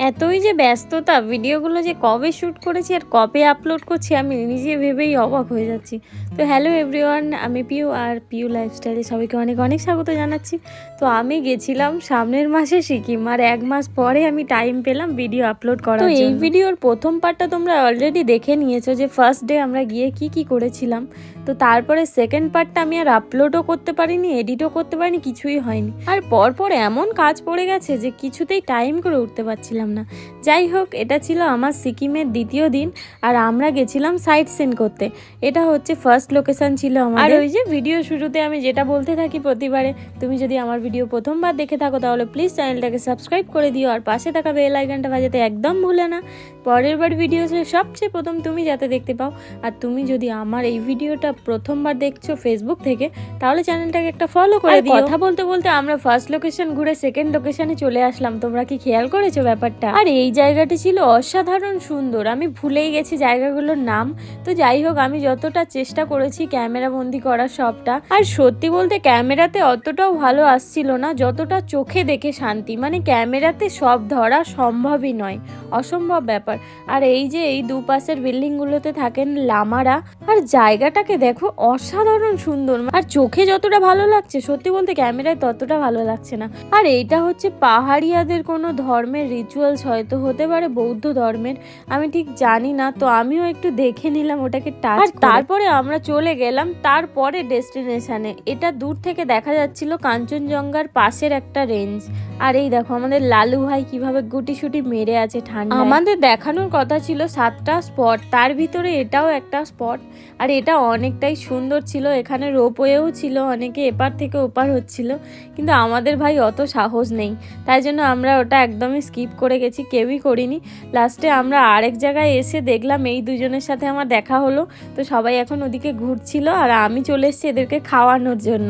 এতই যে ব্যস্ততা, ভিডিওগুলো যে কবে শ্যুট করেছি আর কবে আপলোড করছি আমি নিজে ভেবেই অবাক হয়ে যাচ্ছি। তো হ্যালো এভরিওয়ান, আমি পিউ আর পিউ লাইফস্টাইলে সবাইকে অনেক অনেক স্বাগত জানাচ্ছি। তো আমি গেছিলাম সামনের মাসে সিকিম, আর 1 মাস পরে আমি টাইম পেলাম ভিডিও আপলোড করার জন্য। তো এই ভিডিওর প্রথম পার্টটা তোমরা অলরেডি দেখে নিয়েছো যে ফার্স্ট ডে আমরা গিয়ে কি করেছিলাম। তো তারপরে সেকেন্ড পার্টটা আমি আর আপলোডও করতে পারিনি, এডিটও করতে পারিনি, কিছুই হয়নি। আর পরপর এমন কাজ পড়ে গেছে যে কিছুতেই টাইম করে উঠতে পারছিলাম না। যাই হোক, এটা ছিল আমার সিকিমের দ্বিতীয় দিন আর আমরা গেছিলাম সাইট সিন করতে। এটা হচ্ছে ফার্স্ট লোকেশন ছিল আমার। আর ওই যে ভিডিও শুরুতে আমি যেটা বলতে থাকি প্রতিবারে, তুমি যদি আমার ভিডিও প্রথমবার দেখে থাকো তাহলে প্লিজ চ্যানেলটাকে সাবস্ক্রাইব করে দিও আর পাশে থাকা বেল আইকনটা বাজাতে একদম ভুলে না। পরের বার ভিডিও সবচেয়ে প্রথম তুমি যাতে দেখতে পাও। আর তুমি যদি আমার এই ভিডিওটা প্রথমবার দেখছো ফেসবুক থেকে, তাহলে চ্যানেলটাকে একটা ফলো করে দিও। কথা বলতে বলতে আমরা ফার্স্ট লোকেশন ঘুরে সেকেন্ড লোকেশনে চলে আসলাম। তোমরা কি খেয়াল করেছো ব্যাপারটা? আর এই জায়গাটি ছিল অসাধারণ সুন্দর, আমি ভুলেই গেছি জায়গাগুলোর নাম। তো যাই হোক, আমি যতটা চেষ্টা করেছি ক্যামেরা বন্দি করার সবটা, আর সত্যি বলতে ক্যামেরাতে অতটাও ভালো আসছিল না যতটা চোখে দেখে শান্তি। মানে ক্যামেরাতে সব ধরা সম্ভবই নয়, অসম্ভব ব্যাপার। আর এই যে এই দুপাশের বিল্ডিং গুলোতে থাকেন লামারা, আর জায়গাটাকে দেখো অসাধারণ সুন্দর। আর চোখে যতটা ভালো লাগছে সত্যি বলতে ক্যামেরায় ততটা ভালো লাগছে না। আর এইটা হচ্ছে পাহাড়িয়াদের কোনো ধর্মের রিচুয়ালস, হয়তো হতে পারে বৌদ্ধ ধর্মের, আমি ঠিক জানি না। তো আমিও একটু দেখে নিলাম ওটাকে টাচ। আর তারপরে আমরা চলে গেলাম তারপরে ডেস্টিনেশনে। এটা দূর থেকে দেখা যাচ্ছিল কাঞ্চনজঙ্ঘার পাশের একটা রেঞ্জ। আর এই দেখো আমাদের লালু ভাই কিভাবে গুটি-সুটি মেরে আছে ঠান্ডা। আমাদের দেখানোর কথা ছিল 7টা স্পট, তার ভিতরে এটাও একটা স্পট। আর এটা অনেকটাই সুন্দর ছিল, এখানে রোপওয়েও ছিল, অনেকে এপার থেকে ওপার হচ্ছিল, কিন্তু আমাদের ভাই অত সাহস নেই, তাই জন্য আমরা ওটা একদমই স্কিপ করে গেছি, কেউই করিনি। লাস্টে আমরা আরেক জায়গায় এসে দেখলাম এই দুজনের সাথে আমার দেখা হলো। তো সবাই এখন ওদিকে ঘুরছিল আর আমি চলে এসেছি এদেরকে খাওয়ানোর জন্য।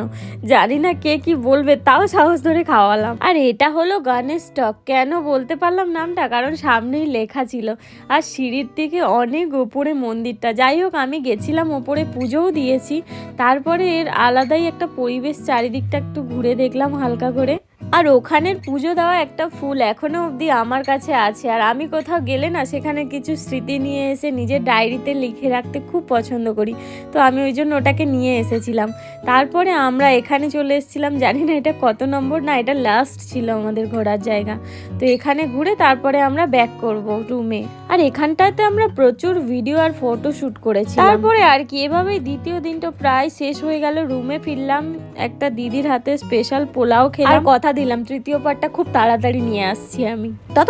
জানি না কে কি বলবে, তাও সাহস ধরে খাওয়ালাম। আর এটা হলো গণেশ টক। কেন বলতে পারলাম নামটা, কারণ সামনেই লেখা ছিল। আর সিঁড়ির দিকে অনেক উপরে মন্দিরটা। যাই হোক, আমি গেছিলাম ওপরে, পুজোও দিয়েছি। তারপরে এর আলাদাই একটা পরিবেশ, চারিদিকটা একটু ঘুরে দেখলাম হালকা করে। আর ওখানের পুজো দেওয়া একটা ফুল এখনো অবধি আমার কাছে আছে। আর আমি কোথাও গেলে না সেখানে কিছু স্মৃতি নিয়ে এসে নিজের ডায়েরিতে লিখে রাখতে খুব পছন্দ করি। তো আমি ওই জন্য ওটাকে নিয়ে এসেছিলাম। তারপরে আমরা এখানে চলে এসেছিলাম, জানি না এটা কত নম্বর, না এটা লাস্ট ছিল আমাদের ঘোরার জায়গা। তো এখানে ঘুরে তারপরে আমরা ব্যাক করব রুমে। আর এখানটাতে আমরা প্রচুর ভিডিও আর ফটো শ্যুট করেছি। তারপরে আর কি, এভাবেই দ্বিতীয় দিনটা প্রায় শেষ হয়ে গেল। রুমে ফিরলাম, একটা দিদির হাতে স্পেশাল পোলাও খেলাম। আর কথা দিলাম তৃতীয় পার্টটা খুব তাড়াতাড়ি নিয়ে আসছি আমি। তত